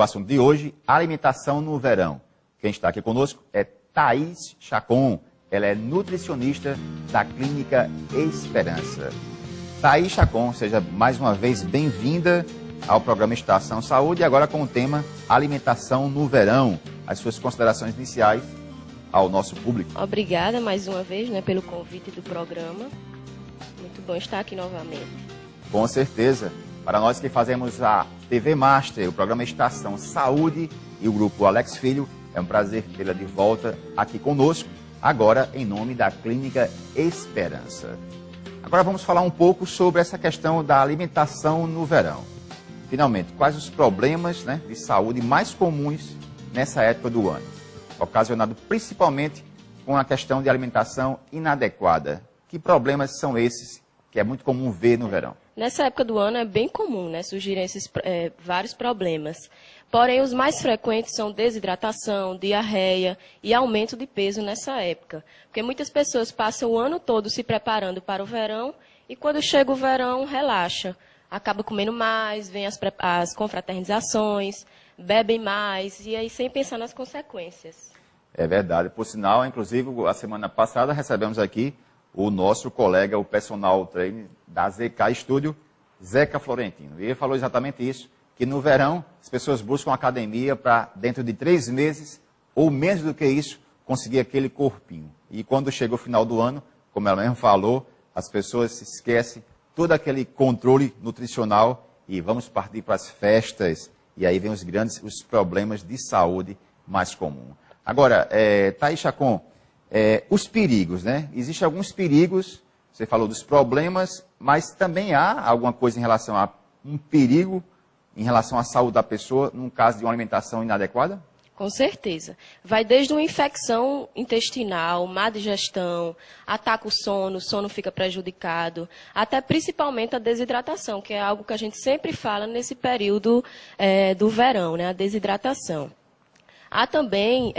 O assunto de hoje, alimentação no verão. Quem está aqui conosco é Thaís Chacon. Ela é nutricionista da Clínica Esperança. Thaís Chacon, seja mais uma vez bem-vinda ao programa Estação Saúde, e agora com o tema alimentação no verão. As suas considerações iniciais ao nosso público. Obrigada mais uma vez, pelo convite do programa. Muito bom estar aqui novamente. Com certeza. Para nós que fazemos a TV Master, o programa Estação Saúde e o grupo Alex Filho, é um prazer tê-la de volta aqui conosco, agora em nome da Clínica Esperança. Agora vamos falar um pouco sobre essa questão da alimentação no verão. Finalmente, quais os problemas de saúde mais comuns nessa época do ano, ocasionado principalmente com a questão de alimentação inadequada? Que problemas são esses que é muito comum ver no verão? Nessa época do ano é bem comum surgirem esses vários problemas. Porém, os mais frequentes são desidratação, diarreia e aumento de peso nessa época. Porque muitas pessoas passam o ano todo se preparando para o verão e quando chega o verão, relaxa. Acaba comendo mais, vem as confraternizações, bebem mais e aí sem pensar nas consequências. É verdade. Por sinal, inclusive, a semana passada recebemos aqui o nosso colega, o personal trainer da ZK Studio, Zeca Florentino. E ele falou exatamente isso, que no verão as pessoas buscam academia para, dentro de 3 meses, ou menos do que isso, conseguir aquele corpinho. E quando chega o final do ano, como ela mesmo falou, as pessoas se esquecem todo aquele controle nutricional e vamos partir para as festas, e aí vem os problemas de saúde mais comuns. Agora, Thaís Chacon, os perigos, Existem alguns perigos, você falou dos problemas, mas também há alguma coisa em relação a um perigo, em relação à saúde da pessoa, num caso de uma alimentação inadequada? Com certeza. Vai desde uma infecção intestinal, má digestão, ataca o sono fica prejudicado, até principalmente a desidratação, que é algo que a gente sempre fala nesse período do verão, a desidratação. Há também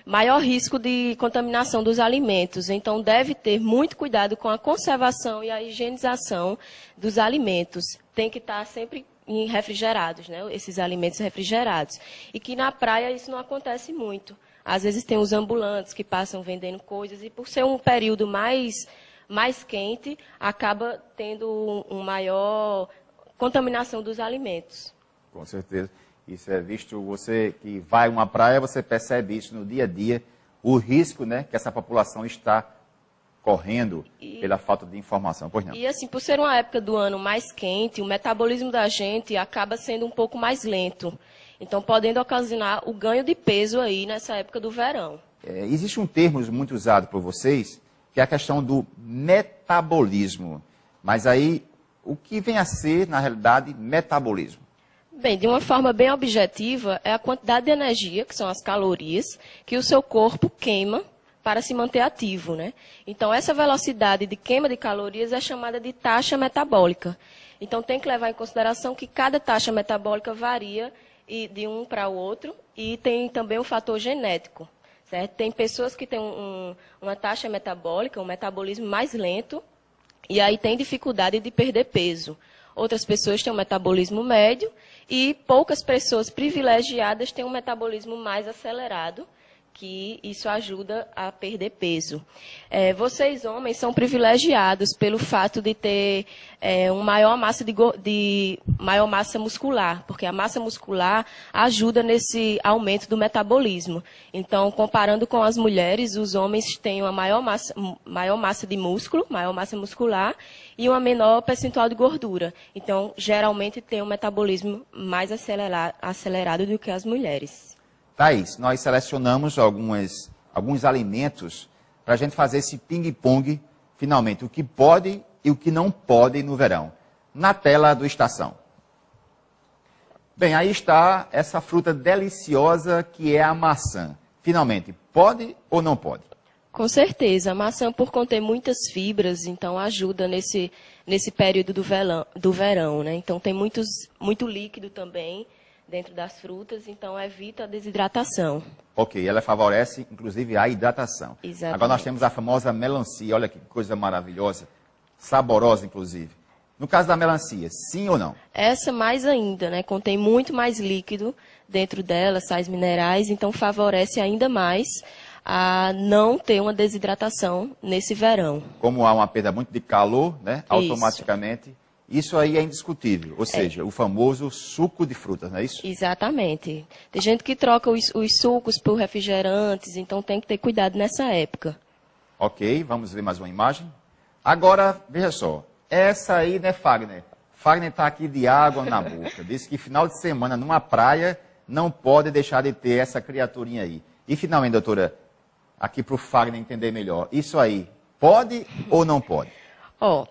maior risco de contaminação dos alimentos, então deve ter muito cuidado com a conservação e a higienização dos alimentos. Tem que estar sempre refrigerados, esses alimentos refrigerados. E que na praia isso não acontece muito. Às vezes tem os ambulantes que passam vendendo coisas e por ser um período mais quente, acaba tendo uma maior contaminação dos alimentos. Com certeza. Isso é visto, você que vai a uma praia, você percebe isso no dia a dia, o risco que essa população está correndo pela falta de informação. Pois não. E assim, por ser uma época do ano mais quente, o metabolismo da gente acaba sendo um pouco mais lento. Então, podendo ocasionar o ganho de peso aí nessa época do verão. Existe um termo muito usado por vocês, que é a questão do metabolismo. Mas aí, o que vem a ser, na realidade, metabolismo? Bem, de uma forma bem objetiva, é a quantidade de energia, que são as calorias, que o seu corpo queima para se manter ativo, Então, essa velocidade de queima de calorias é chamada de taxa metabólica. Então, tem que levar em consideração que cada taxa metabólica varia de um para o outro e tem também um fator genético, certo? Tem pessoas que têm uma taxa metabólica, um metabolismo mais lento, e aí tem dificuldade de perder peso. Outras pessoas têm um metabolismo médio e poucas pessoas privilegiadas têm um metabolismo mais acelerado, que isso ajuda a perder peso. Vocês, homens, são privilegiados pelo fato de ter uma maior massa muscular, porque a massa muscular ajuda nesse aumento do metabolismo. Então, comparando com as mulheres, os homens têm uma maior massa de músculo, maior massa muscular, e uma menor percentual de gordura. Então, geralmente, tem um metabolismo mais acelerado do que as mulheres. Thaís, nós selecionamos alguns alimentos para a gente fazer esse ping-pong, finalmente, o que pode e o que não pode no verão. Na tela do Estação. Bem, aí está essa fruta deliciosa que é a maçã. Finalmente, pode ou não pode? Com certeza. A maçã, por conter muitas fibras, então ajuda nesse período do verão, Então tem muito líquido também dentro das frutas, então evita a desidratação. Ok, ela favorece, inclusive, a hidratação. Exatamente. Agora nós temos a famosa melancia, olha que coisa maravilhosa, saborosa, inclusive. No caso da melancia, sim ou não? Essa mais ainda, né? Contém muito mais líquido dentro dela, sais minerais, então favorece ainda mais a não ter uma desidratação nesse verão. Como há uma perda muito de calor, né? Automaticamente, isso aí é indiscutível. Ou seja, o famoso suco de frutas, não é isso? Exatamente. Tem gente que troca os sucos por refrigerantes, então tem que ter cuidado nessa época. Ok, vamos ver mais uma imagem. Agora, veja só. Essa aí, né, Fagner? Fagner está aqui de água na boca. Disse que final de semana, numa praia, não pode deixar de ter essa criaturinha aí. E, finalmente, doutora, aqui para o Fagner entender melhor. Isso aí, pode ou não pode?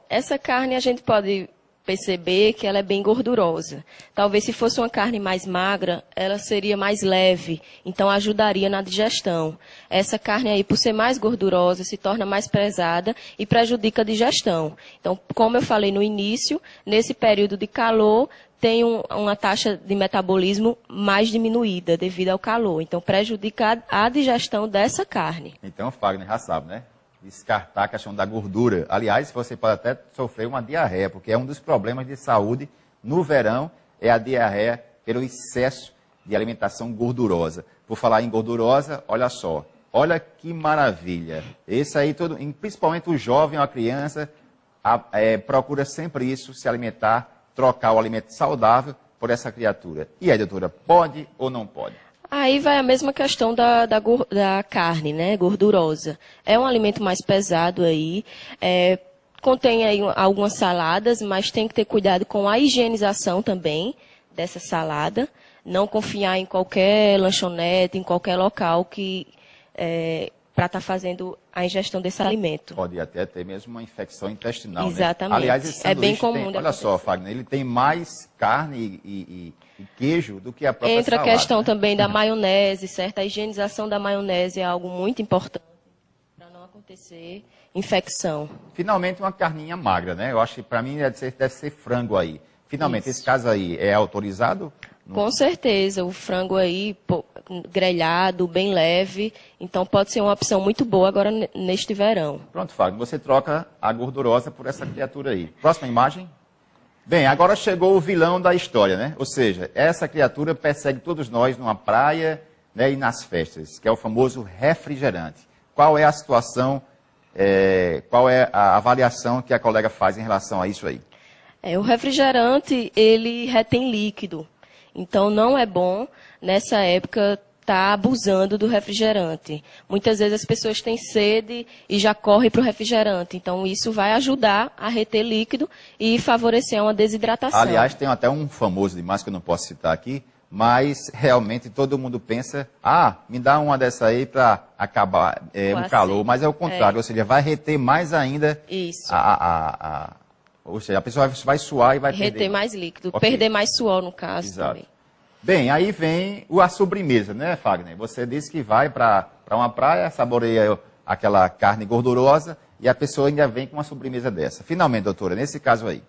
Essa carne a gente pode perceber que ela é bem gordurosa. Talvez se fosse uma carne mais magra, ela seria mais leve, então ajudaria na digestão. Essa carne aí, por ser mais gordurosa, se torna mais pesada e prejudica a digestão. Então, como eu falei no início, nesse período de calor, tem uma taxa de metabolismo mais diminuída devido ao calor. Então, prejudica a digestão dessa carne. Então, Fagner já sabe, né? Descartar a questão da gordura. Aliás, você pode até sofrer uma diarreia, porque é um dos problemas de saúde no verão, é a diarreia pelo excesso de alimentação gordurosa. Por falar em gordurosa, olha só, olha que maravilha. Esse aí, principalmente o jovem ou a criança, procura sempre isso, se alimentar, trocar o alimento saudável por essa criatura. E aí, doutora, pode ou não pode? Aí vai a mesma questão da carne, né, gordurosa. É um alimento mais pesado aí, contém aí algumas saladas, mas tem que ter cuidado com a higienização também dessa salada. Não confiar em qualquer lanchonete, em qualquer local para estar fazendo a ingestão desse alimento. Pode até ter mesmo uma infecção intestinal, exatamente. Né? Aliás, esse sanduíche bem comum. Olha só, Fagner, ele tem mais carne e queijo do que a própria Entra salada. A questão também da maionese, certo? A higienização da maionese é algo muito importante para não acontecer infecção. Finalmente, uma carninha magra, né? Eu acho que para mim deve ser frango aí. Finalmente, esse caso aí é autorizado? Com certeza, o frango aí grelhado, bem leve, então pode ser uma opção muito boa agora neste verão. Pronto, Fábio, você troca a gordurosa por essa criatura aí. Próxima imagem. Bem, agora chegou o vilão da história, né? Ou seja, essa criatura persegue todos nós numa praia, né, e nas festas, que é o famoso refrigerante. Qual é a situação, qual é a avaliação que a colega faz em relação a isso aí? O refrigerante, ele retém líquido. Então, não é bom, nessa época, estar abusando do refrigerante. Muitas vezes as pessoas têm sede e já correm para o refrigerante. Então, isso vai ajudar a reter líquido e favorecer uma desidratação. Aliás, tem até um famoso demais que eu não posso citar aqui, mas realmente todo mundo pensa, me dá uma dessa aí para acabar o calor. Mas é o contrário, ou seja, vai reter mais ainda isso. Ou seja, a pessoa vai suar e vai reter mais líquido, perder mais suor no caso. Exato. Também. Bem, aí vem a sobremesa, né, Fagner? Você disse que vai para uma praia, saboreia aquela carne gordurosa e a pessoa ainda vem com uma sobremesa dessa. Finalmente, doutora, nesse caso aí.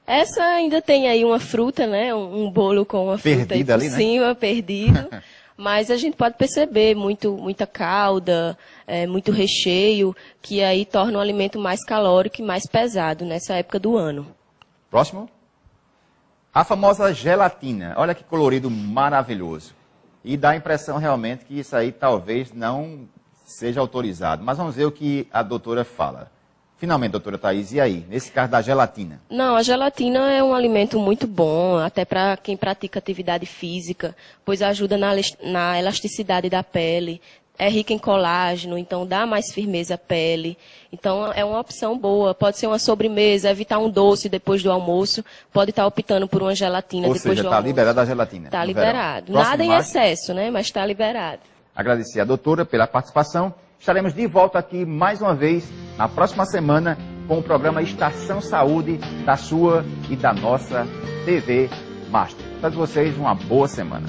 Essa ainda tem aí uma fruta, né? Um bolo com uma fruta perdida aí por ali, cima, né? perdido. Mas a gente pode perceber muita calda, muito recheio, que aí torna o alimento mais calórico e mais pesado nessa época do ano. Próximo. A famosa gelatina. Olha que colorido maravilhoso. E dá a impressão realmente que isso aí talvez não seja autorizado. Mas vamos ver o que a doutora fala. Finalmente, doutora Thaís, e aí? Nesse caso da gelatina? Não, a gelatina é um alimento muito bom, até para quem pratica atividade física, pois ajuda na elasticidade da pele, é rica em colágeno, então dá mais firmeza à pele. Então é uma opção boa, pode ser uma sobremesa, evitar um doce depois do almoço, pode estar optando por uma gelatina depois do almoço. Ou seja, está liberada a gelatina. Está liberado. Nada em excesso, né? Mas está liberado. Agradecer a doutora pela participação. Estaremos de volta aqui mais uma vez na próxima semana com o programa Estação Saúde da sua e da nossa TV Master. Para vocês, uma boa semana.